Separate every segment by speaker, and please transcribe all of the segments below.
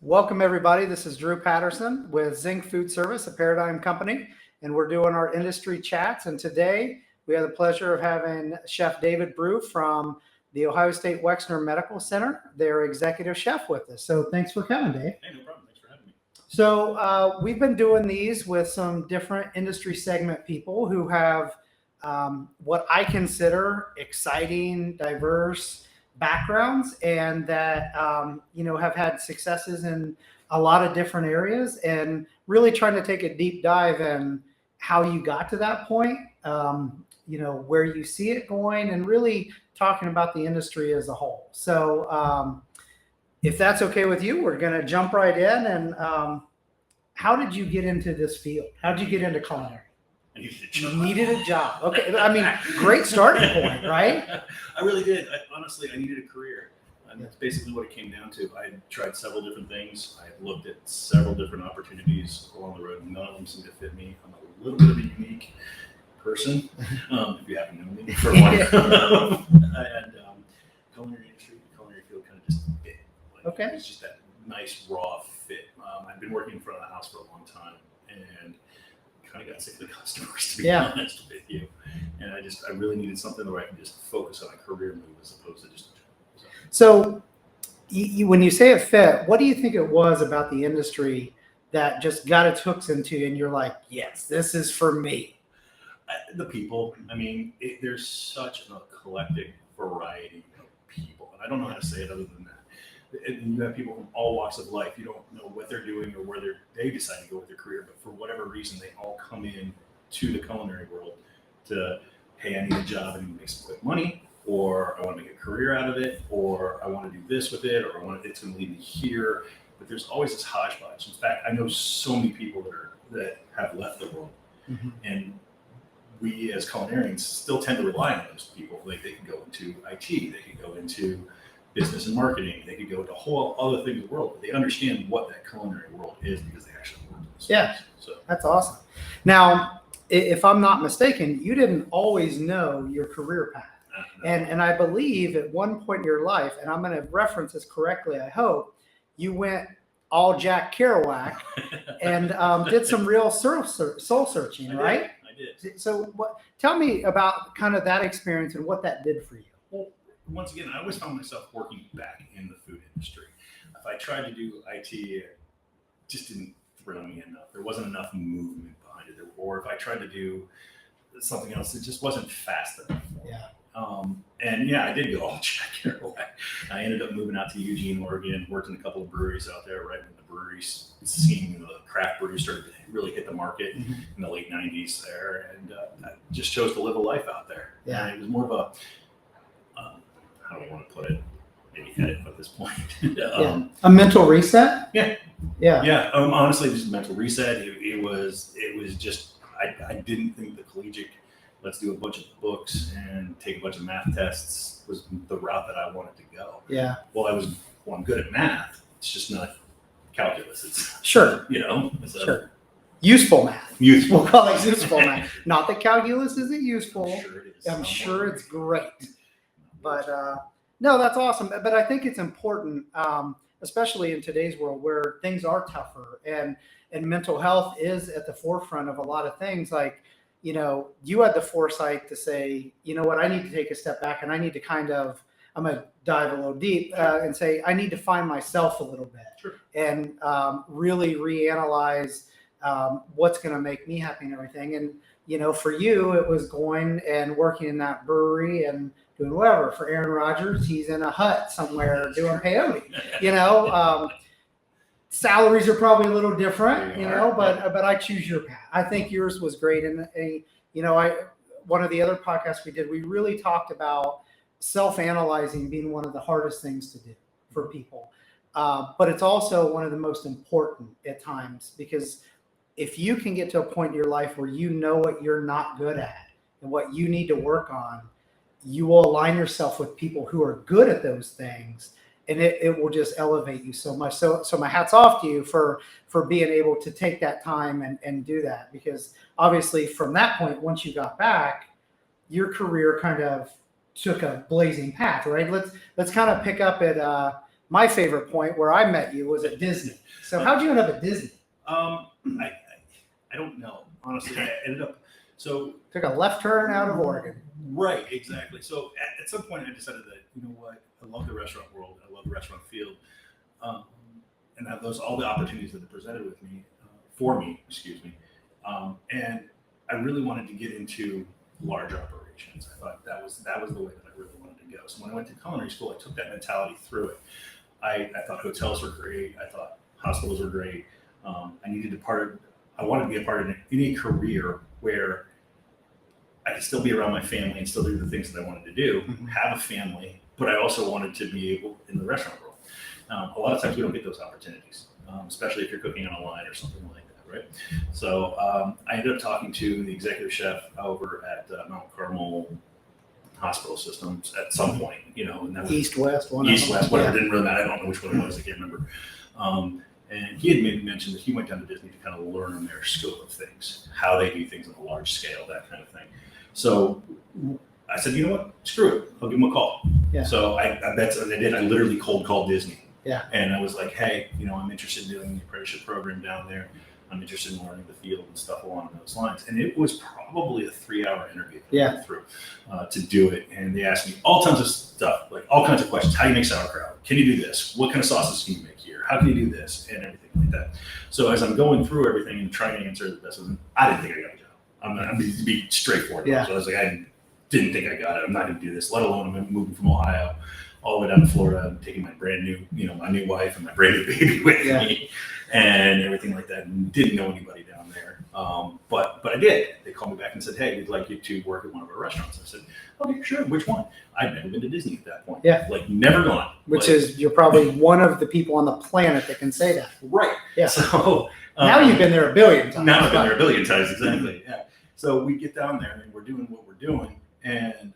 Speaker 1: Welcome, everybody. This is Drew Patterson with Zink Food Service, a Paradigm company, and we're doing our industry chats. And today we have the pleasure of having Chef David Brue from the Ohio State Wexner Medical Center, their executive chef, with us. So thanks for coming, Dave.
Speaker 2: Hey, no problem. Thanks for having me.
Speaker 1: So we've been doing these with some different industry segment people who have what I consider exciting, diverse backgrounds, and that have had successes in a lot of different areas, and really trying to take a deep dive in how you got to that point, where you see it going, and really talking about the industry as a whole. So if that's okay with you, we're going to jump right in. And how did you get into this field? How did you get into culinary?
Speaker 2: I needed a job.
Speaker 1: You needed a job. Okay. I mean, great starting point, right?
Speaker 2: I really did. Honestly, I needed a career. And that's basically what it came down to. I tried several different things. I looked at several different opportunities along the road. None of them seemed to fit me. I'm a little bit of a unique person, if you haven't known me for a while. And culinary industry, culinary field kind of just fit.
Speaker 1: Okay.
Speaker 2: It's just that nice, raw fit. I've been working in front of the house for a long time, and kind of got sick of the customers, to be honest with you. And I really needed something where I could just focus on a career move as opposed to just.
Speaker 1: So when you say it fit, what do you think it was about the industry that just got its hooks into you and you're like, yes, this is for me?
Speaker 2: The people. I mean, there's such a collective variety of people. And I don't know how to say it other than that. And you have people from all walks of life. You don't know what they're doing or where they decide to go with their career, but for whatever reason, they all come in to the culinary world to, hey, I need a job and make some quick money, or I want to make a career out of it, or I want to do this with it, or it's going to lead me here. But there's always this hodgepodge. In fact, I know so many people that have left the world, and we as culinarians still tend to rely on those people. Like they can go into IT, they can go into business and marketing, they could go to whole other things in the world, but they understand what that culinary world is because they actually work in this place. So
Speaker 1: that's awesome. Now, if I'm not mistaken, you didn't always know your career path. No. And I believe at one point in your life, and I'm going to reference this correctly, I hope, you went all Jack Kerouac and did some real soul searching, right?
Speaker 2: I did.
Speaker 1: So tell me about kind of that experience and what that did for you.
Speaker 2: Well, once again, I always found myself working back in the food industry. If I tried to do IT, it just didn't thrill me enough. There wasn't enough movement behind it. Or if I tried to do something else, it just wasn't fast enough for me. I did go all Jack Kerouac. I ended up moving out to Eugene, Oregon, worked in a couple of breweries out there right when the breweries scene, the craft breweries started to really hit the market in the late 90s there. And I just chose to live a life out there.
Speaker 1: Yeah.
Speaker 2: And it was more of a, how do I want to put it? Maybe edit at this point.
Speaker 1: A mental reset?
Speaker 2: Yeah. Honestly, just a mental reset. It was just, I didn't think the collegiate, let's do a bunch of books and take a bunch of math tests was the route that I wanted to go.
Speaker 1: Yeah.
Speaker 2: Well, I'm good at math. It's just not calculus. It's
Speaker 1: sure.
Speaker 2: Sure.
Speaker 1: Useful math.
Speaker 2: Useful.
Speaker 1: We'll call it useful math. Not that calculus isn't useful.
Speaker 2: Sure it is.
Speaker 1: I'm sure it's great. But no, that's awesome. But I think it's important, especially in today's world where things are tougher and mental health is at the forefront of a lot of things. Like, you had the foresight to say, you know what, I need to take a step back and I need to I'm going to dive a little deep and say, I need to find myself a little bit and really reanalyze what's going to make me happy and everything. And, for you, it was going and working in that brewery and doing whatever. For Aaron Rodgers, he's in a hut somewhere doing peyote. Salaries are probably a little different, but I choose your path. I think yours was great. And one of the other podcasts we did, we really talked about self-analyzing being one of the hardest things to do for people. But it's also one of the most important at times, because if you can get to a point in your life where you know what you're not good at and what you need to work on, you will align yourself with people who are good at those things, and it will just elevate you so much. So my hat's off to you for being able to take that time and do that, because obviously from that point, once you got back, your career kind of took a blazing path, right? Let's kind of pick up at my favorite point where I met you was at Disney. So how'd you end up at Disney?
Speaker 2: I don't know. Honestly, I ended up
Speaker 1: Took a left turn out of Oregon.
Speaker 2: Right, exactly. So at some point, I decided that, you know what, I love the restaurant world, I love the restaurant field, and all the opportunities that are presented with me, for me, excuse me, and I really wanted to get into large operations. I thought that was the way that I really wanted to go. So when I went to culinary school, I took that mentality through it. I thought hotels were great. I thought hospitals were great. I wanted to be a part of any career where I could still be around my family and still do the things that I wanted to do, have a family, but I also wanted to be able in the restaurant world. A lot of times we don't get those opportunities, especially if you're cooking on a line or something like that, right? So I ended up talking to the executive chef over at Mount Carmel Hospital Systems at some point, and that was
Speaker 1: East, West,
Speaker 2: whatever. It didn't really matter. I don't know which one it was. I can't remember. And he had maybe mentioned that he went down to Disney to kind of learn their scope of things, how they do things on a large scale, that kind of thing. So I said, you know what? Screw it. I'll give him a call.
Speaker 1: Yeah.
Speaker 2: So that's what I did. I literally cold called Disney.
Speaker 1: Yeah.
Speaker 2: And I was like, hey, I'm interested in doing the apprenticeship program down there. I'm interested in learning the field and stuff along those lines. And it was probably a 3-hour interview that I went through to do it. And they asked me all tons of stuff, like all kinds of questions. How do you make sauerkraut? Can you do this? What kind of sauces can you make here? How can you do this? And everything like that. So as I'm going through everything and trying to answer the best of them, I didn't think I got a job. I'm going to be straightforward.
Speaker 1: Yeah.
Speaker 2: So I was like, I didn't think I got it. I'm not going to do this, let alone I'm moving from Ohio all the way down to Florida and taking my brand new, my new wife and my brand new baby with me and everything like that. And didn't know anybody down there. But I did. They called me back and said, hey, we'd like you to work at one of our restaurants. I said, okay, sure. Which one? I'd never been to Disney at that point.
Speaker 1: Yeah.
Speaker 2: Like never gone.
Speaker 1: Which is, you're probably one of the people on the planet that can say that.
Speaker 2: Right.
Speaker 1: Yeah.
Speaker 2: So
Speaker 1: now you've been there a billion times.
Speaker 2: Now I've been there a billion times. Exactly. Yeah. So we get down there and we're doing what we're doing. And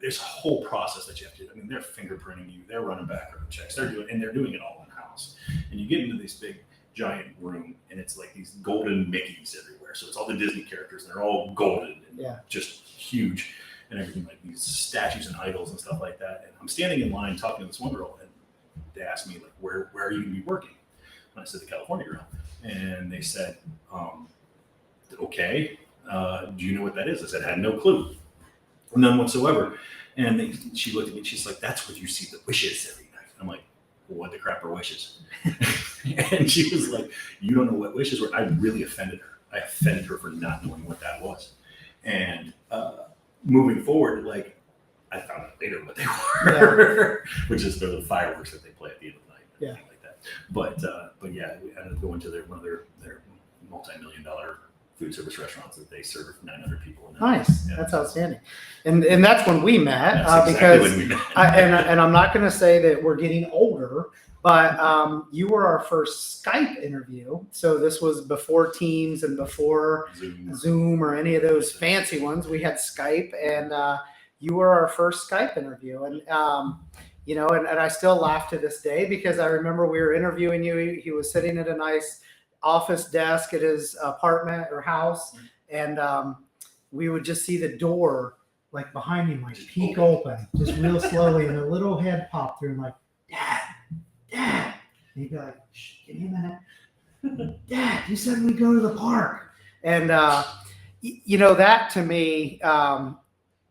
Speaker 2: there's a whole process that you have to do. I mean, they're fingerprinting you, they're running background checks, they're doing it all in house. And you get into this big giant room and it's like these golden Mickeys everywhere. So it's all the Disney characters and they're all golden and just huge and everything, like these statues and idols and stuff like that. And I'm standing in line talking to this one girl and they asked me like, where are you gonna be working? And I said, the California Grill. And they said, okay, do you know what that is? I said, I had no clue. None whatsoever. And she looked at me and she's like, that's where you see the wishes every night. I'm like, well, what the crap are wishes? And she was like, you don't know what wishes were? I really offended her. I offended her for not knowing what that was. And moving forward, like I found out later what they were, which is the fireworks that they play at the end of the night. And everything like that. But yeah, we ended up going to one of their multi-million-dollar food service restaurants that they serve 900 people.
Speaker 1: Nice. Yeah. That's outstanding. And that's when we met,
Speaker 2: exactly
Speaker 1: because
Speaker 2: when we met.
Speaker 1: and I'm not going to say that we're getting older, but you were our first Skype interview. So this was before Teams and before Zoom or any of those fancy ones. We had Skype, and you were our first Skype interview. And and I still laugh to this day because I remember we were interviewing you. He was sitting at a nice office desk at his apartment or house, and we would just see the door like behind him, like peek open, just real slowly, and a little head pop through, and like, Dad. And he'd be like, shh, give me a minute. Dad, you said we go to the park. And that to me, that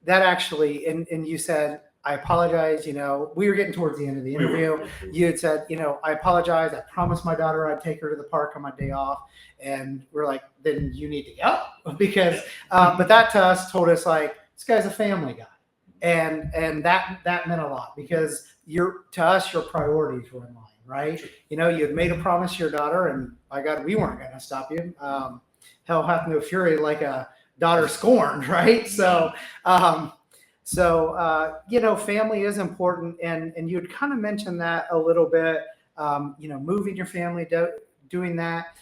Speaker 1: actually, and you said, I apologize. We were getting towards the end of the interview. You had said, I apologize. I promised my daughter I'd take her to the park on my day off. And we're like, then you need to go because, but that to us told us like, this guy's a family guy. And that meant a lot because to us, your priorities were in line, right? You had made a promise to your daughter and by God, we weren't going to stop you. Hell hath no fury like a daughter scorned, right? So, family is important, and you had kind of mentioned that a little bit. Moving your family, doing that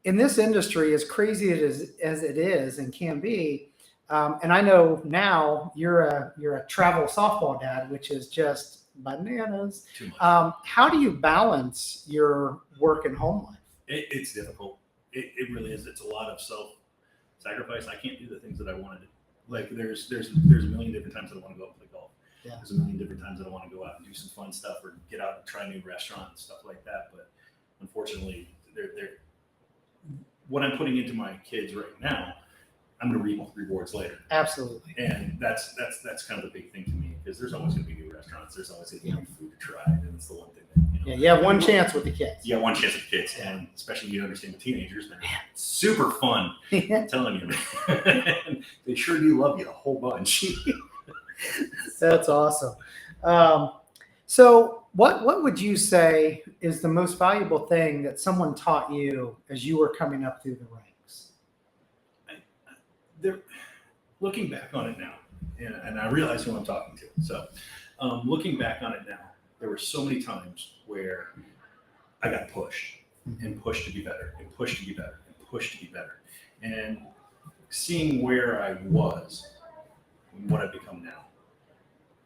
Speaker 1: in this industry, as crazy as it is and can be. And I know now you're a travel softball dad, which is just bananas. How do you balance your work and home life?
Speaker 2: It's difficult. It really is. It's a lot of self-sacrifice. I can't do the things that I wanted to. Like there's a million different times that I want to go and play golf.
Speaker 1: Yeah.
Speaker 2: There's a million different times that I want to go out and do some fun stuff or get out and try a new restaurant and stuff like that. But unfortunately, they're what I'm putting into my kids right now, I'm going to reap rewards later.
Speaker 1: Absolutely.
Speaker 2: And that's kind of the big thing to me, because there's always going to be new restaurants. There's always going to be new food to try. And it's the one thing that,
Speaker 1: Yeah, you have one chance with the kids.
Speaker 2: You have one chance with kids. And especially you understand the teenagers, man. Super fun. I'm telling you, man. They sure do love you a whole bunch.
Speaker 1: That's awesome. So what would you say is the most valuable thing that someone taught you as you were coming up through the ranks?
Speaker 2: Looking back on it now, and I realize who I'm talking to. So looking back on it now, there were so many times where I got pushed and pushed to be better and pushed to be better and pushed to be better. And seeing where I was and what I've become now,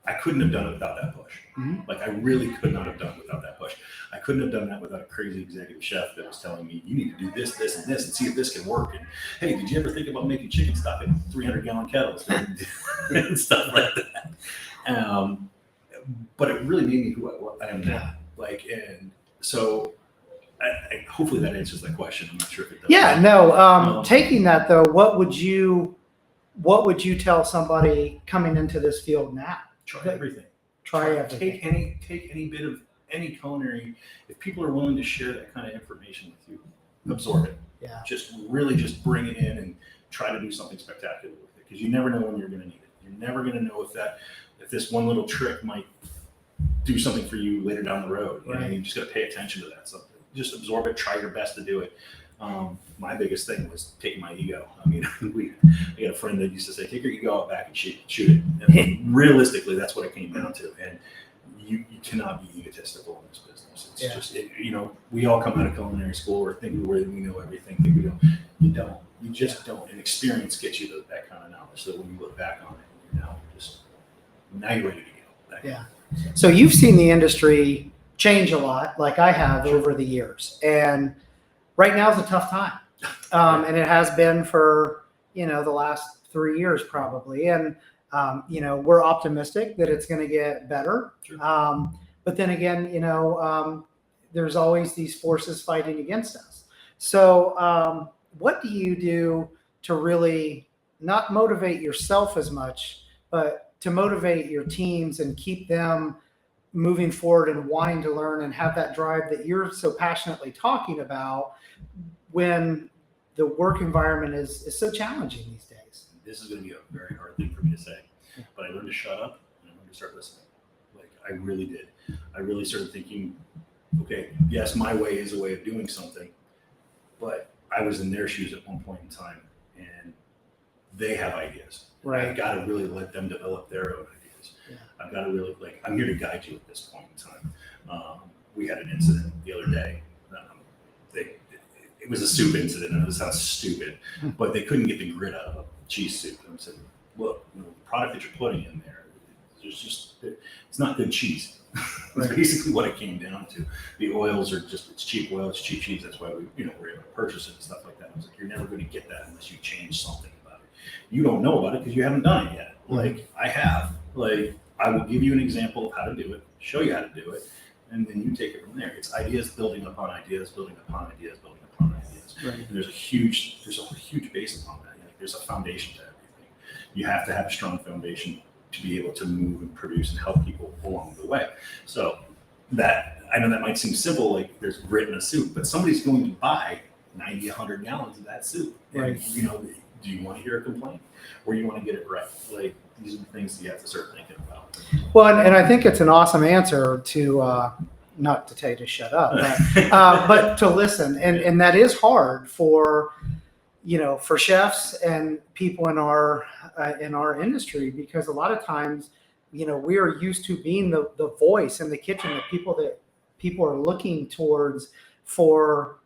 Speaker 2: I couldn't have done it without that push. Like, I really could not have done it without that push. I couldn't have done that without a crazy executive chef that was telling me, you need to do this, this, and this, and see if this can work. And hey, did you ever think about making chicken stock in 300-gallon kettles and stuff like that? But it really made me who I am now. Like, and so hopefully that answers that question. I'm not sure if it does.
Speaker 1: Yeah, no. Taking that though, what would you tell somebody coming into this field now?
Speaker 2: Try everything.
Speaker 1: Try everything.
Speaker 2: Take any bit of any culinary. If people are willing to share that kind of information with you, absorb it.
Speaker 1: Yeah.
Speaker 2: Just bring it in and try to do something spectacular with it, because you never know when you're going to need it. You're never going to know if this one little trick might do something for you later down the road.
Speaker 1: Right.
Speaker 2: You just got to pay attention to that. So just absorb it. Try your best to do it. My biggest thing was taking my ego. I mean, I got a friend that used to say, take your ego out back and shoot it. And realistically, that's what it came down to. And you cannot be egotistical in this business. It's just, we all come out of culinary school or think we know everything. Think we don't. You don't. You just don't. And experience gets you that kind of knowledge. So when you look back on it, now you're ready to go.
Speaker 1: So you've seen the industry change a lot, like I have over the years. And right now is a tough time. And it has been for, the last 3 years probably. And, we're optimistic that it's going to get better.
Speaker 2: Sure.
Speaker 1: But then again, there's always these forces fighting against us. So what do you do to really not motivate yourself as much, but to motivate your teams and keep them moving forward and wanting to learn and have that drive that you're so passionately talking about when the work environment is so challenging these days?
Speaker 2: This is going to be a very hard thing for me to say, but I learned to shut up and I learned to start listening. Like, I really did. I really started thinking, okay, yes, my way is a way of doing something, but I was in their shoes at one point in time and they have ideas.
Speaker 1: Right.
Speaker 2: I've got to really let them develop their own ideas. Yeah. I've got to really, I'm here to guide you at this point in time. We had an incident the other day. It was a soup incident, and it sounds stupid, but they couldn't get the grit out of a cheese soup. And I said, look, the product that you're putting in there, it's not good cheese. That's basically what it came down to. The oils are it's cheap oil, it's cheap cheese. That's why we're able to purchase it and stuff like that. I was like, you're never going to get that unless you change something about it. You don't know about it because you haven't done it yet. Like, I have. Like, I will give you an example of how to do it, show you how to do it, and then you take it from there. It's ideas building upon ideas, building upon ideas, building upon ideas. Right. And there's a huge base upon that. There's a foundation to everything. You have to have a strong foundation to be able to move and produce and help people along the way. So that, I know that might seem simple, like there's grit in a soup, but somebody's going to buy 90, 100 gallons of that soup.
Speaker 1: Right.
Speaker 2: And, do you want to hear a complaint or you want to get it right? Like, these are the things that you have to start thinking about.
Speaker 1: Well, and I think it's an awesome answer to, not to tell you to shut up, but to listen. And that is hard for chefs and people in our industry, because a lot of times, we are used to being the voice in the kitchen, that people are looking towards for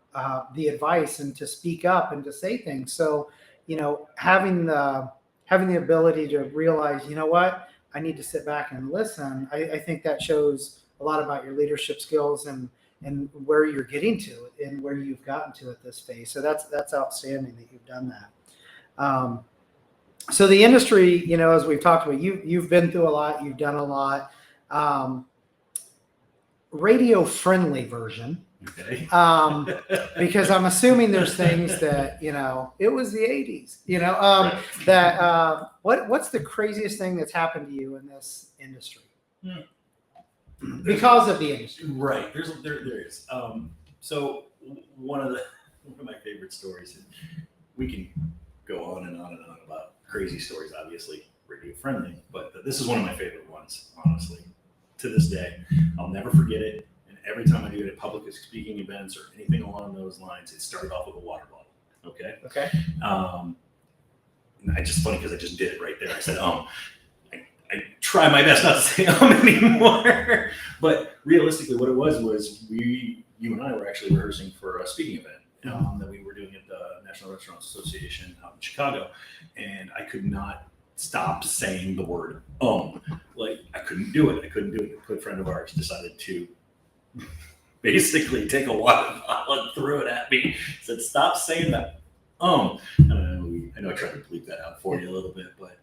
Speaker 1: the advice and to speak up and to say things. So, having the ability to realize, what, I need to sit back and listen. I think that shows a lot about your leadership skills and where you're getting to and where you've gotten to at this phase. So that's outstanding that you've done that. So the industry, you know, as we've talked about, you've been through a lot, you've done a lot. Radio friendly version.
Speaker 2: Okay.
Speaker 1: Because I'm assuming there's things that, you know, it was the 80s, you know,
Speaker 2: Right.
Speaker 1: that what's the craziest thing that's happened to you in this industry? Because of the industry.
Speaker 2: Right. There is. So one of my favorite stories, and we can go on and on and on about crazy stories, obviously radio friendly, but this is one of my favorite ones, honestly. To this day, I'll never forget it. And every time I do it at public speaking events or anything along those lines, it started off with a water bottle. Okay.
Speaker 1: Okay.
Speaker 2: It's just funny because I just did it right there. I said, I try my best not to say anymore. But realistically, what it was you and I were actually rehearsing for a speaking event that we were doing at the National Restaurant Association out in Chicago, and I could not stop saying the word like I couldn't do it. A good friend of ours decided to basically take a water bottle and threw it at me. Said, "Stop saying that." I know I tried to bleep that out for you a little bit, but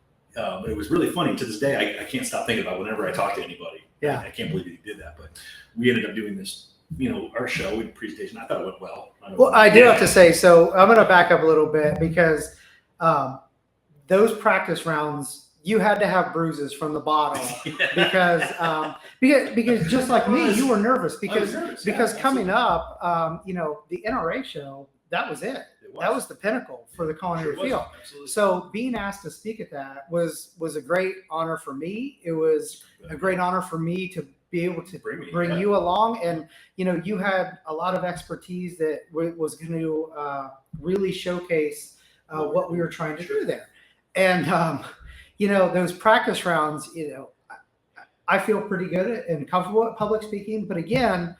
Speaker 2: it was really funny. To this day, I can't stop thinking about whenever I talk to anybody.
Speaker 1: Yeah,
Speaker 2: I can't believe that he did that. But we ended up doing this, you know, our show, presentation. I thought it went well.
Speaker 1: I do have to say, so I'm going to back up a little bit because those practice rounds, you had to have bruises from the bottle because just like me, you were nervous because coming up, you know, the NRA show, that was it. That was the pinnacle for the culinary field.
Speaker 2: Absolutely.
Speaker 1: So being asked to speak at that was a great honor for me. It was a great honor for me to be able to bring you along. And, you know, you had a lot of expertise that was going to really showcase what we were trying to do there. And, you know, those practice rounds, you know, I feel pretty good and comfortable at public speaking. But again,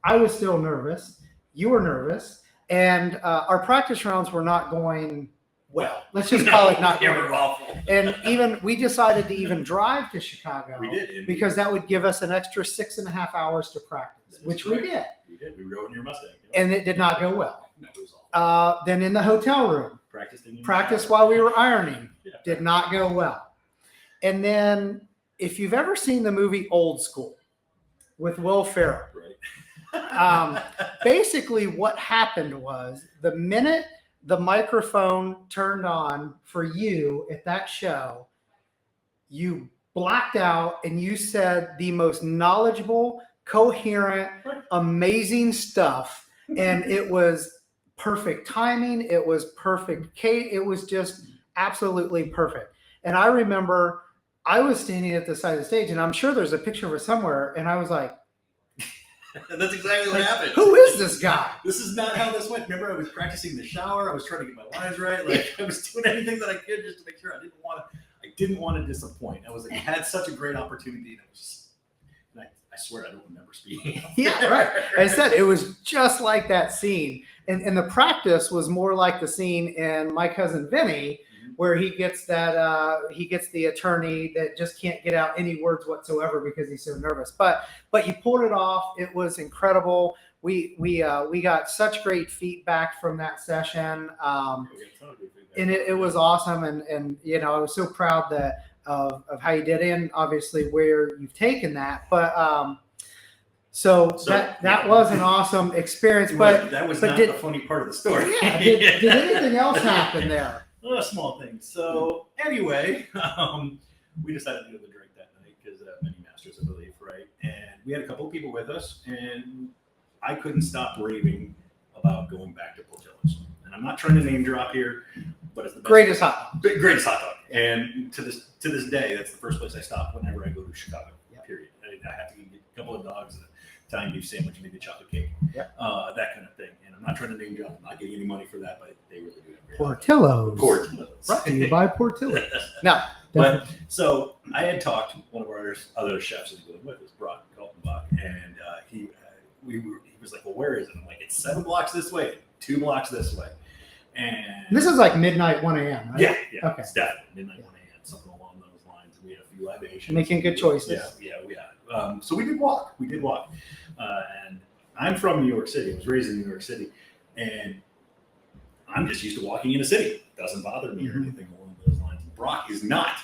Speaker 1: I was still nervous. You were nervous. And our practice rounds were not going well. Let's just call it not going well. And even we decided to even drive to Chicago.
Speaker 2: We did.
Speaker 1: Because that would give us an extra 6.5 hours to practice, which we did.
Speaker 2: We did. We rode in your Mustang.
Speaker 1: And it did not go well.
Speaker 2: No, it was awful.
Speaker 1: Then in the hotel room, practice while we were ironing, did not go well. And then if you've ever seen the movie Old School with Will Ferrell, basically what happened was the minute the microphone turned on for you at that show, you blacked out and you said the most knowledgeable, coherent, amazing stuff. And it was perfect timing. It was perfect. It was just absolutely perfect. And I remember I was standing at the side of the stage, and I'm sure there's a picture of it somewhere. And I was like,
Speaker 2: that's exactly what happened.
Speaker 1: Who is this guy?
Speaker 2: This is not how this went. Remember, I was practicing the shower. I was trying to get my lines right. Like I was doing anything that I could just to make sure I didn't want to disappoint. I had such a great opportunity, and I swear I don't remember speaking.
Speaker 1: Yeah, right. I said it was just like that scene, and the practice was more like the scene in My Cousin Vinny, where he gets the attorney that just can't get out any words whatsoever because he's so nervous. But you pulled it off. It was incredible. We got such great feedback from that session, and it was awesome. And you know, I was so proud of how you did it, and obviously where you've taken that. But so that was an awesome experience. But
Speaker 2: that was not the funny part of the story.
Speaker 1: Yeah, did anything else happen there?
Speaker 2: A small thing. So anyway, we decided to go to the drink that night because many masters, I believe, right? And we had a couple of people with us, and I couldn't stop raving about going back to Portillo's. And I'm not trying to name drop here, but it's the best
Speaker 1: greatest hot dog.
Speaker 2: Greatest hot dog. And to this day, that's the first place I stop whenever I go to Chicago. Yep. Period. I have to get a couple of dogs, an Italian beef sandwich, maybe a chocolate cake, that kind of thing. And I'm not trying to name drop. I'm not getting any money for that, but they really do.
Speaker 1: Portillo's.
Speaker 2: Brought
Speaker 1: to you by Portillo's.
Speaker 2: No, but so I had talked to one of our other chefs that was with us, Brock Kaltenbach, and he was like, "Well, where is it?" I'm like, "It's 7 blocks this way, 2 blocks this way." And
Speaker 1: this is like midnight, 1 a.m., right?
Speaker 2: Yeah. Okay. It's definitely midnight, 1 a.m., something along those lines. We had a few libations.
Speaker 1: Making good choices.
Speaker 2: Yeah. So we did walk. And I'm from New York City. I was raised in New York City, and I'm just used to walking in a city. It doesn't bother me or anything along those lines. Brock is not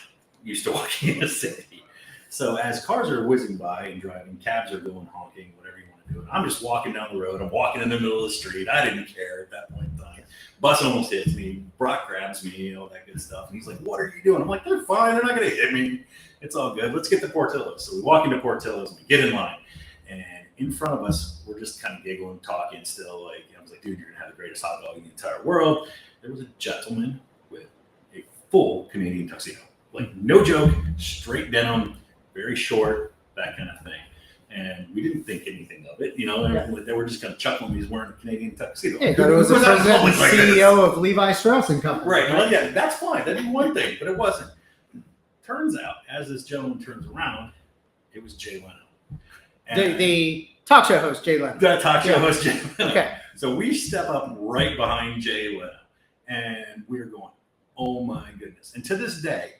Speaker 2: used to walking in a city. So as cars are whizzing by and driving, cabs are going honking, whatever you want to do. And I'm just walking down the road. I'm walking in the middle of the street. I didn't care at that point in time. Bus almost hits me. Brock grabs me, all that good stuff. And he's like, "What are you doing?" I'm like, "They're fine. They're not going to hit me. It's all good. Let's get to Portillo's." So we walk into Portillo's and we get in line. And in front of us, we're just kind of giggling, talking still. Like, I was like, "Dude, you're going to have the greatest hot dog in the entire world." There was a gentleman with a full Canadian tuxedo. Like, no joke, straight denim, very short, that kind of thing. And we didn't think anything of it, they were just kind of chuckling. He's wearing a Canadian tuxedo.
Speaker 1: Yeah, but it was the president and CEO of Levi Strauss & Company.
Speaker 2: Right. Well, yeah, that's fine. That'd be one thing, but it wasn't. Turns out, as this gentleman turns around, it was Jay Leno. And
Speaker 1: The talk show host, Jay Leno.
Speaker 2: the talk show host, Jay Leno.
Speaker 1: Okay.
Speaker 2: So we step up right behind Jay Leno, and we're going, "Oh my goodness." And to this day,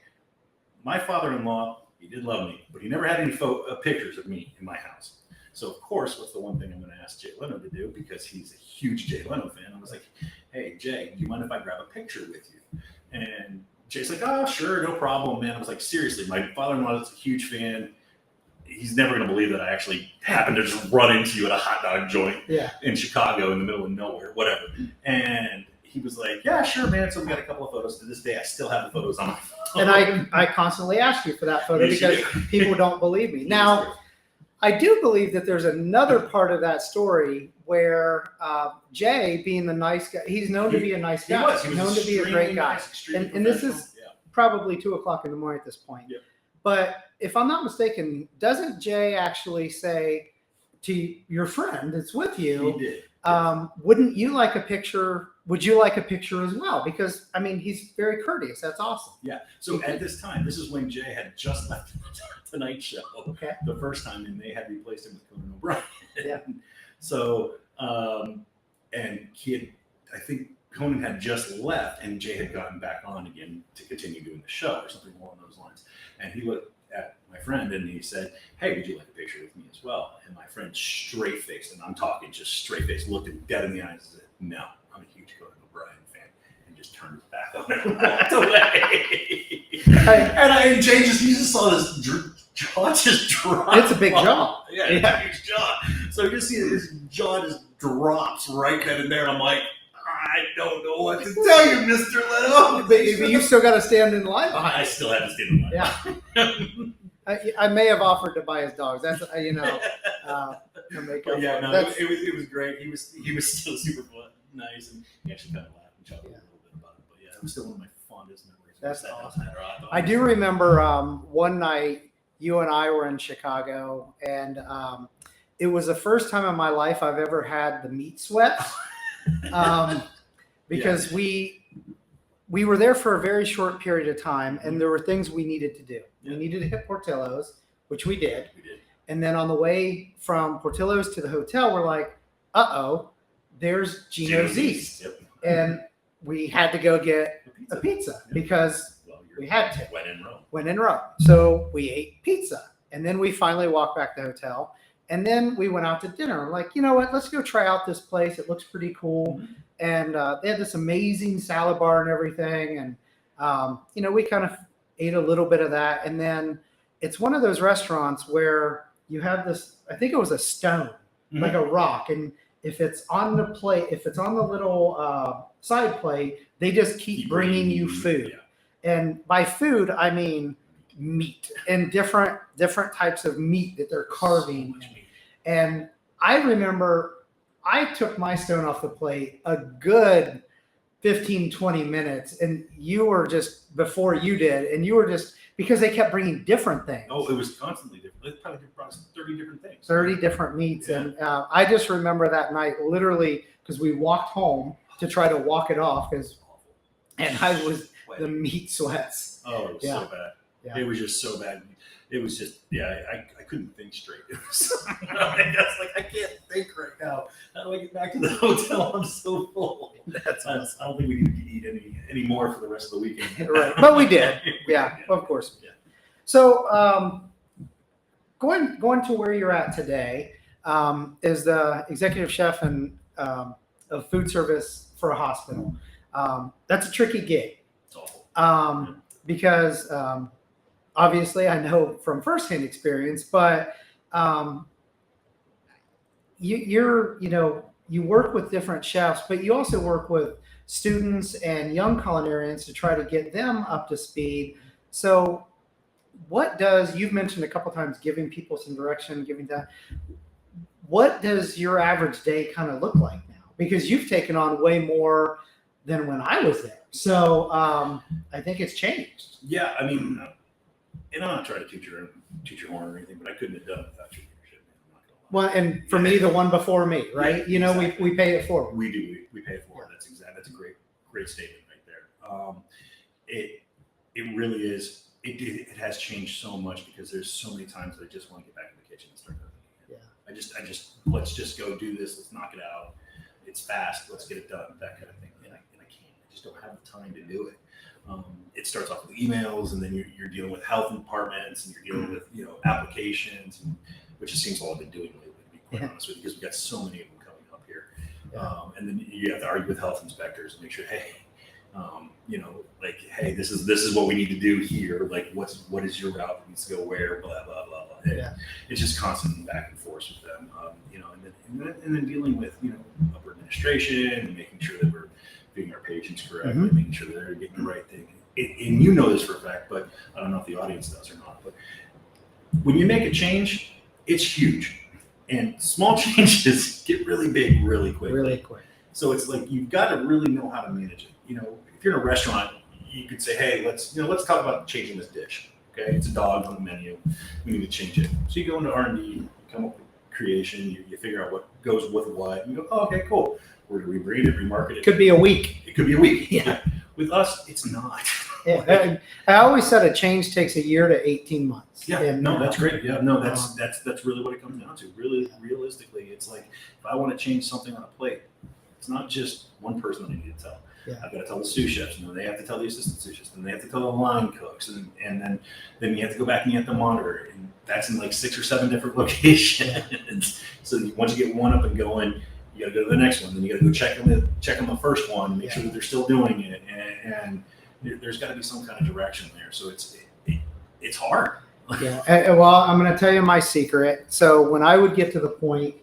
Speaker 2: my father-in-law, he did love me, but he never had any pictures of me in my house. So, of course, what's the one thing I'm going to ask Jay Leno to do? Because he's a huge Jay Leno fan. I was like, "Hey, Jay, do you mind if I grab a picture with you?" And Jay's like, "Oh, sure, no problem, man." I was like, "Seriously, my father-in-law is a huge fan. He's never going to believe that I actually happened to just run into you at a hot dog joint in Chicago in the middle of nowhere, whatever." And he was like, "Yeah, sure, man." So we got a couple of photos. To this day, I still have the photos on my phone.
Speaker 1: And I constantly ask you for that photo
Speaker 2: Yes, you
Speaker 1: because
Speaker 2: do.
Speaker 1: people don't believe me. Now, I do believe that there's another part of that story where Jay, being the nice guy, he's known to be a nice guy.
Speaker 2: He was
Speaker 1: known to be a great guy.
Speaker 2: Nice,
Speaker 1: And this is probably 2:00 in the morning at this point.
Speaker 2: Yep.
Speaker 1: But if I'm not mistaken, doesn't Jay actually say to your friend that's with you,
Speaker 2: He did.
Speaker 1: wouldn't you like a picture? Would you like a picture as well? Because, I mean, he's very courteous. That's awesome.
Speaker 2: Yeah. So at this time, this is when Jay had just left the Tonight Show
Speaker 1: Okay.
Speaker 2: the first time, and they had replaced him with Conan O'Brien.
Speaker 1: Yeah.
Speaker 2: So, and I think Conan had just left, and Jay had gotten back on again to continue doing the show or something along those lines. And he looked at my friend and he said, "Hey, would you like a picture with me as well?" And my friend, straight faced, and I'm talking just straight faced, looked him dead in the eyes and said, "No, I'm a huge Conan O'Brien fan," and just turned his back on it and walked away. and Jay you just saw this jaw just drop.
Speaker 1: It's a big jaw.
Speaker 2: Yeah, it's a huge jaw. So you just see his jaw just drops right then and there. I'm like, "I don't know what to tell you, Mr. Leno."
Speaker 1: But you still got to stand in line
Speaker 2: I
Speaker 1: behind.
Speaker 2: still haven't seen him.
Speaker 1: Yeah. I may have offered to buy his dogs. That's to make
Speaker 2: But
Speaker 1: up
Speaker 2: yeah,
Speaker 1: for
Speaker 2: no,
Speaker 1: it.
Speaker 2: it was great. He was still super fun, nice, and he actually kind of laughed and chuckled a little bit about it. But yeah, it was still one of my fondest memories.
Speaker 1: That's
Speaker 2: Sat down
Speaker 1: awesome.
Speaker 2: and had our hot dogs.
Speaker 1: I do remember one night you and I were in Chicago, and it was the first time in my life I've ever had the meat sweats, because we were there for a very short period of time, and there were things we needed to do. We needed to hit Portillo's, which we did.
Speaker 2: We did.
Speaker 1: And then on the way from Portillo's to the hotel, we're like, "Uh-oh, there's Gino's East."
Speaker 2: Yep.
Speaker 1: And we had to go get a pizza because we had to. When in Rome. So we ate pizza. And then we finally walked back to the hotel. And then we went out to dinner. I'm like, "You know what? Let's go try out this place. It looks pretty cool."
Speaker 2: Mhm.
Speaker 1: And they had this amazing salad bar and everything. And, we kind of ate a little bit of that. And then it's one of those restaurants where you have this, I think it was a stone, like a rock. And if it's on the plate, if it's on the little side plate, they just keep bringing you food.
Speaker 2: Yeah.
Speaker 1: And by food, I mean meat and different types of meat that they're carving.
Speaker 2: So much meat.
Speaker 1: And I remember I took my stone off the plate a good 15, 20 minutes. And you were just, before you did, and you were just, because they kept bringing different things.
Speaker 2: Oh, it was constantly different. They probably did probably 30 different things.
Speaker 1: 30 different meats.
Speaker 2: Yeah.
Speaker 1: And I just remember that night, literally, because we walked home to try to walk it off, and I was the meat sweats.
Speaker 2: Oh, it was so bad.
Speaker 1: Yeah.
Speaker 2: It was just so bad. It was just, I couldn't think straight. It was, I guess, like, I can't think right now. How do I get back to the hotel? I'm so full. I don't think we need to eat any more for the rest of the weekend.
Speaker 1: Right. But we did. Yeah, of course.
Speaker 2: Yeah.
Speaker 1: So going to where you're at today, is the executive chef and of food service for a hospital. That's a tricky gig.
Speaker 2: It's awful.
Speaker 1: because obviously I know from firsthand experience, but you work with different chefs, but you also work with students and young culinarians to try to get them up to speed. So you've mentioned a couple times giving people some direction, what does your average day kind of look like now? Because you've taken on way more than when I was there. So I think it's changed.
Speaker 2: Yeah, I mean, and I'm not trying to toot your horn or anything, but I couldn't have done it without your leadership, man. I'm not gonna lie.
Speaker 1: Well, and for me, the one before me, right?
Speaker 2: Yeah, exactly.
Speaker 1: We pay it forward.
Speaker 2: We do. We pay it forward. That's a great statement right there. It really is. It has changed so much because there's so many times that I just want to get back in the kitchen and start cooking. Yeah. I just let's just go do this. Let's knock it out. It's fast. Let's get it done. That kind of thing. And I can't. I just don't have the time to do it. It starts off with emails, and then you're dealing with health departments, and you're dealing with applications, which it seems all I've been doing lately, to be quite honest with you, because we've got so many of them coming up here. And then you have to argue with health inspectors and make sure, hey, hey, this is what we need to do here. Like, what is your route that needs to go where? Blah blah blah blah. It's just constant back and forth with them. And then dealing with upper administration and making sure that we're feeding our patients correctly, making sure that they're getting the right thing. And you know this for a fact, but I don't know if the audience does or not. But when you make a change, it's huge, and small changes get really big really quick.
Speaker 1: Really quick.
Speaker 2: So it's like you've got to really know how to manage it. If you're in a restaurant, you could say, "Hey, let's talk about changing this dish. Okay, it's a dog on the menu. We need to change it." So you go into R&D, you come up with creation, you figure out what goes with what. And you go, "Oh, okay, cool. We're going to rebrand it, remarket it."
Speaker 1: Could be a week.
Speaker 2: It could be a week.
Speaker 1: Yeah.
Speaker 2: With us, it's not.
Speaker 1: Yeah. I always said a change takes a year to 18 months.
Speaker 2: Yeah. No, that's great. Yeah. No, that's really what it comes down to. Really, realistically, it's like if I want to change something on a plate, it's not just one person that I need to tell.
Speaker 1: Yeah.
Speaker 2: I've got to tell the sous chefs, and then they have to tell the assistant sous chefs, and they have to tell the line cooks, and then you have to go back and you have to monitor it. And that's in like 6 or 7 different locations. So once you get one up and going, you got to go to the next one. Then you got to go check on the first one and make sure that they're still doing it. And there's got to be some kind of direction there. So it's hard.
Speaker 1: Yeah. Well, I'm going to tell you my secret. So when I would get to the point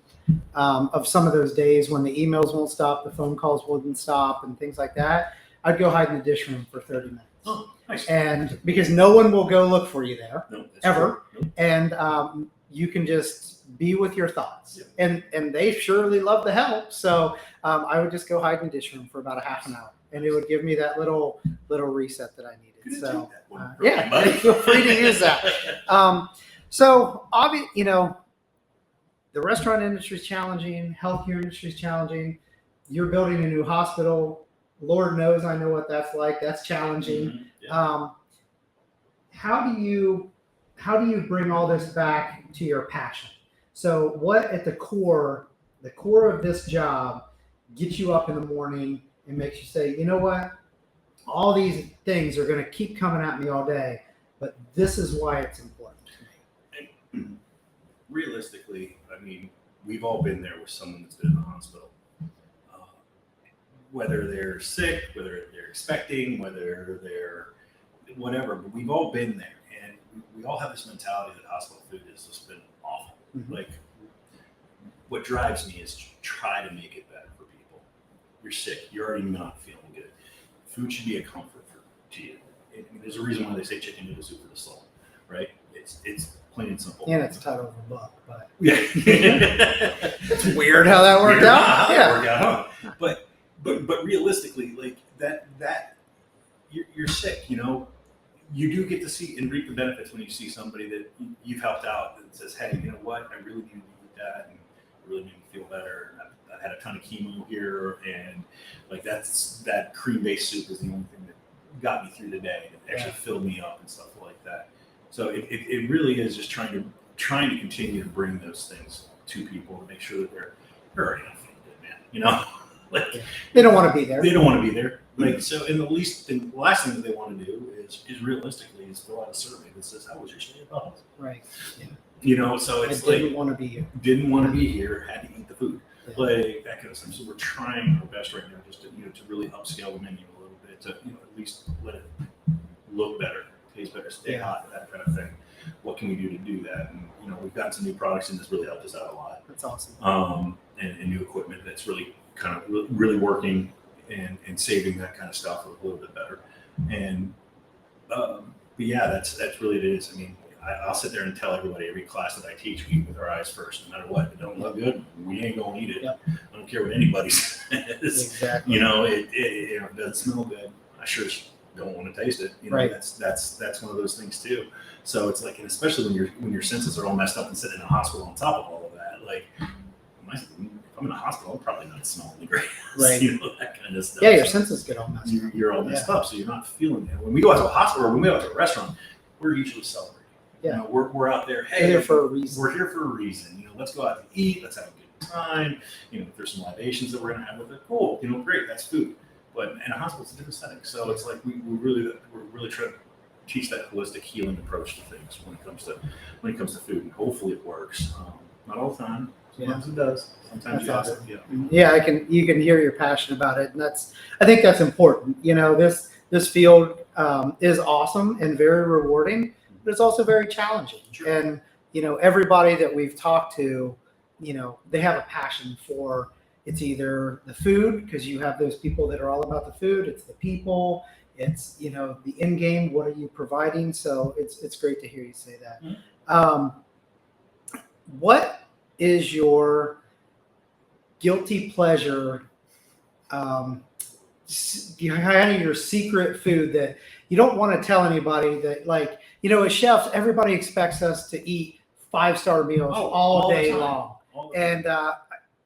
Speaker 1: of some of those days when the emails won't stop, the phone calls wouldn't stop, and things like that, I'd go hide in the dish room for 30 minutes.
Speaker 2: Oh, nice.
Speaker 1: And because no one will go look for you there, ever.
Speaker 2: Nope.
Speaker 1: And you can just be with your thoughts.
Speaker 2: Yeah.
Speaker 1: And they surely love the help. So I would just go hide in the dish room for about a half an hour, and it would give me that little reset that I needed. So feel free to use that. So obviously, the restaurant industry is challenging, healthcare industry is challenging. You're building a new hospital. Lord knows I know what that's like. That's challenging.
Speaker 2: Mm-hmm. Yeah.
Speaker 1: How do you bring all this back to your passion? So what at the core of this job gets you up in the morning and makes you say, you know what? All these things are going to keep coming at me all day, but this is why it's important to me.
Speaker 2: Realistically, I mean, we've all been there with someone that's been in the hospital. Whether they're sick, whether they're expecting, whether they're whatever, but we've all been there. And we all have this mentality that hospital food has just been awful. Mm-hmm. Like, what drives me is to try to make it better for people. You're sick. You're already not feeling good. Food should be a comfort to you. There's a reason why they say chicken noodle soup for the soul, right? It's plain and simple.
Speaker 1: And it's a title of a book, but
Speaker 2: yeah,
Speaker 1: it's weird how that worked out.
Speaker 2: Yeah, but realistically, like that you're sick. You do get to see and reap the benefits when you see somebody that you've helped out that says, "Hey, you know what? I really need to eat that, and it really made me feel better. I've had a ton of chemo here, and like that cream-based soup is the only thing that got me through the day. It actually filled me up and stuff like that." So it really is just trying to continue to bring those things to people to make sure that they're already not feeling good, man. Like
Speaker 1: they don't want to be there.
Speaker 2: They don't want to be there. Like so, and the last thing that they want to do is realistically is fill out a survey that says, "How was your stay at the hospital?"
Speaker 1: Right. Yeah.
Speaker 2: So it's
Speaker 1: didn't want to be here.
Speaker 2: Didn't want to be here. Had to eat the food. Yeah. Like that kind of stuff. So we're trying our best right now just to really upscale the menu a little bit to at least let it look better, taste better, stay hot, that kind of thing. What can we do to do that? And we've gotten some new products, and this really helped us out a lot.
Speaker 1: That's awesome.
Speaker 2: And new equipment that's really kind of really working and saving that kind of stuff a little bit better. And but yeah, that's really it is. I mean, I'll sit there and tell everybody, every class that I teach, we eat with our eyes first, no matter what. If it don't look good, we ain't gonna eat it.
Speaker 1: Yep.
Speaker 2: I don't care what anybody says.
Speaker 1: Exactly.
Speaker 2: If it doesn't smell good, I sure don't want to taste it.
Speaker 1: Right.
Speaker 2: That's one of those things too. So it's like, and especially when your senses are all messed up and sitting in a hospital on top of all of that, like if I'm in a hospital, I'm probably not smelling the greatest.
Speaker 1: Right.
Speaker 2: That kind of stuff.
Speaker 1: Yeah, your senses get all messed up.
Speaker 2: You're all messed up, so you're not feeling it. When we go out to a hospital or when we go out to a restaurant, we're usually celebrating.
Speaker 1: Yeah.
Speaker 2: We're out there. Hey,
Speaker 1: We're here for a reason.
Speaker 2: We're here for a reason. Let's go out to eat. Let's have a good time. If there's some libations that we're gonna have with it, cool. Great. That's food. But in a hospital, it's a different setting. So it's like we're really trying to teach that holistic healing approach to things when it comes to food, and hopefully it works. Not all the time. Sometimes it does. Sometimes
Speaker 1: That's
Speaker 2: it
Speaker 1: awesome. Yeah, you can hear your passion about it, and I think that's important. This field is awesome and very rewarding, but it's also very challenging.
Speaker 2: Sure.
Speaker 1: And everybody that we've talked to, they have a passion for. It's either the food, because you have those people that are all about the food. It's the people. It's the end game. What are you providing? So it's great to hear you say that. Mm-hmm. What is your guilty pleasure? Kind of your secret food that you don't want to tell anybody, that as chefs, everybody expects us to eat 5-star meals all day long. And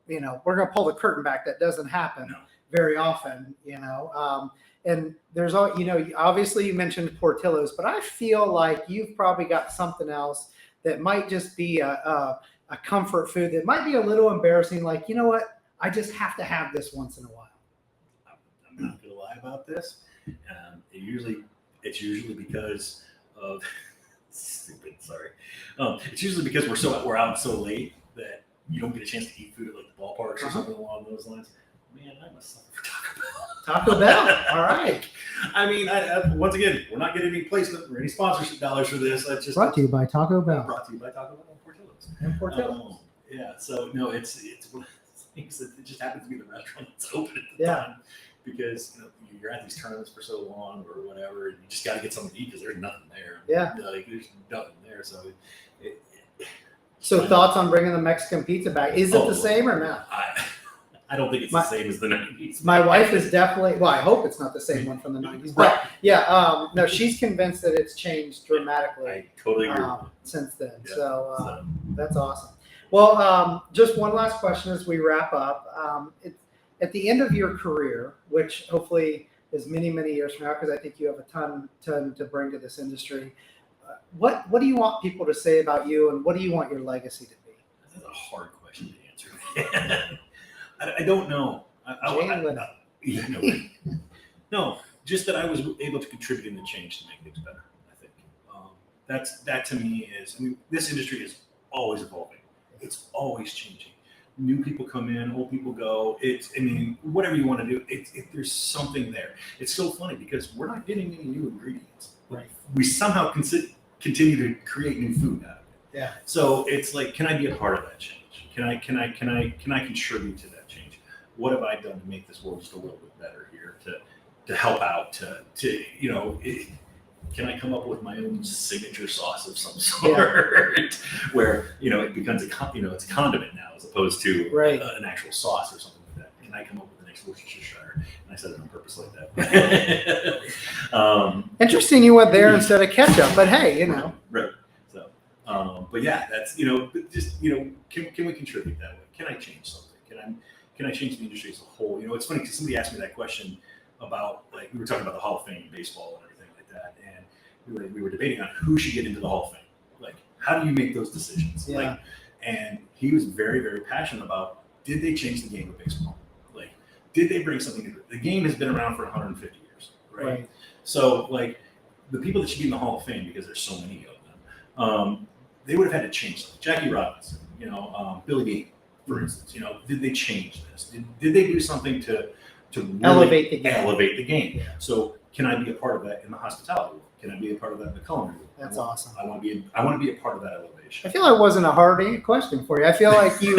Speaker 1: we're going to pull the curtain back. That doesn't happen very often, and there's all, obviously you mentioned Portillo's, but I feel like you've probably got something else that might just be a comfort food that might be a little embarrassing. Like, what? I just have to have this once in a while.
Speaker 2: I'm not going to lie about this. It's usually because of stupid. Sorry. It's usually because we're out so late that you don't get a chance to eat food at like the ballparks or something along those lines. Man, I must suffer for Taco Bell.
Speaker 1: Taco Bell. All right.
Speaker 2: I mean, once again, we're not getting any placement or any sponsorship dollars for this. That's just
Speaker 1: brought to you by Taco Bell.
Speaker 2: Brought to you by Taco Bell and Portillo's.
Speaker 1: And Portillo's.
Speaker 2: Yeah. So no, it's one of those things that it just happens to be the restaurant that's open at the time, because you're at these tournaments for so long or whatever, and you just got to get something to eat because there's nothing there.
Speaker 1: Yeah.
Speaker 2: There's nothing there.
Speaker 1: So thoughts on bringing the Mexican pizza back? Is it the same or not?
Speaker 2: I don't think it's the same as the 90s.
Speaker 1: My wife is definitely, I hope it's not the same one from the 90s. But yeah, no, she's convinced that it's changed dramatically.
Speaker 2: I totally agree.
Speaker 1: Since then.
Speaker 2: Yeah,
Speaker 1: so that's awesome. Well, just one last question as we wrap up. At the end of your career, which hopefully is many, many years from now, because I think you have a ton to bring to this industry, what do you want people to say about you, and what do you want your legacy to be?
Speaker 2: That's a hard question to answer. I don't know. No, just that I was able to contribute in the change to make things better. I think that to me is. I mean, this industry is always evolving. It's always changing. New people come in, old people go. Whatever you want to do, there's something there. It's so funny because we're not getting any new ingredients.
Speaker 1: Right.
Speaker 2: We somehow continue to create new food out of it.
Speaker 1: Yeah.
Speaker 2: So it's like, can I be a part of that change? Can I contribute to that change? What have I done to make this world just a little bit better here? To help out? Can I come up with my own signature sauce of some sort, where it becomes it's a condiment now as opposed to an actual sauce or something like that? Can I come up with the next Worcestershire? And I said it on purpose like that.
Speaker 1: Interesting, you went there instead of ketchup, but hey,
Speaker 2: Right. So, but yeah, that's just can we contribute that way? Can I change something? Can I change the industry as a whole? It's funny because somebody asked me that question about, like, we were talking about the Hall of Fame in baseball and everything like that, and we were debating on who should get into the Hall of Fame. Like, how do you make those decisions?
Speaker 1: Yeah.
Speaker 2: And he was very, very passionate about, did they change the game of baseball? Like, did they bring something new? The game has been around for 150 years, right? So, like, the people that should be in the Hall of Fame, because there's so many of them, they would have had to change something. Jackie Robinson, Billy Beane, for instance, did they change this? Did they do something to really
Speaker 1: elevate the game?
Speaker 2: Elevate the game.
Speaker 1: Yeah.
Speaker 2: So can I be a part of that in the hospitality world? Can I be a part of that in the culinary?
Speaker 1: That's awesome.
Speaker 2: I want to be a part of that elevation.
Speaker 1: I feel like it wasn't a hard question for you. I feel like you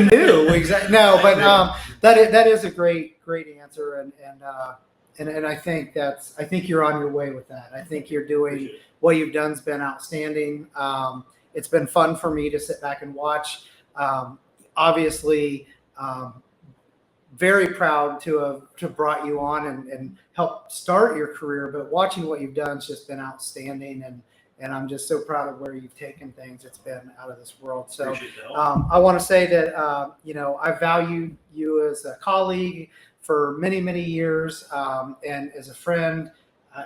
Speaker 1: knew exactly. No, but that is a great answer, and I think you're on your way with that. I think you're doing what you've done's been outstanding. It's been fun for me to sit back and watch. Obviously, very proud to have brought you on and help start your career, but watching what you've done has just been outstanding, and I'm just so proud of where you've taken things. It's been out of this world. So I want to say that I valued you as a colleague for many, many years, and as a friend.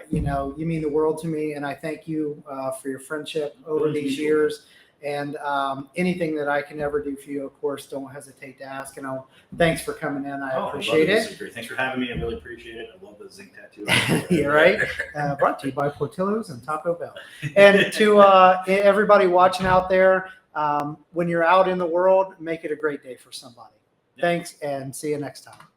Speaker 1: You mean the world to me, and I thank you for your friendship over these years. And anything that I can ever do for you, of course, don't hesitate to ask. And thanks for coming in. I appreciate it.
Speaker 2: This is great. Thanks for having me. I really appreciate it. I love the Zink tattoo.
Speaker 1: Yeah, right. Brought to you by Portillo's and Taco Bell. And to everybody watching out there, when you're out in the world, make it a great day for somebody. Thanks, and see you next time.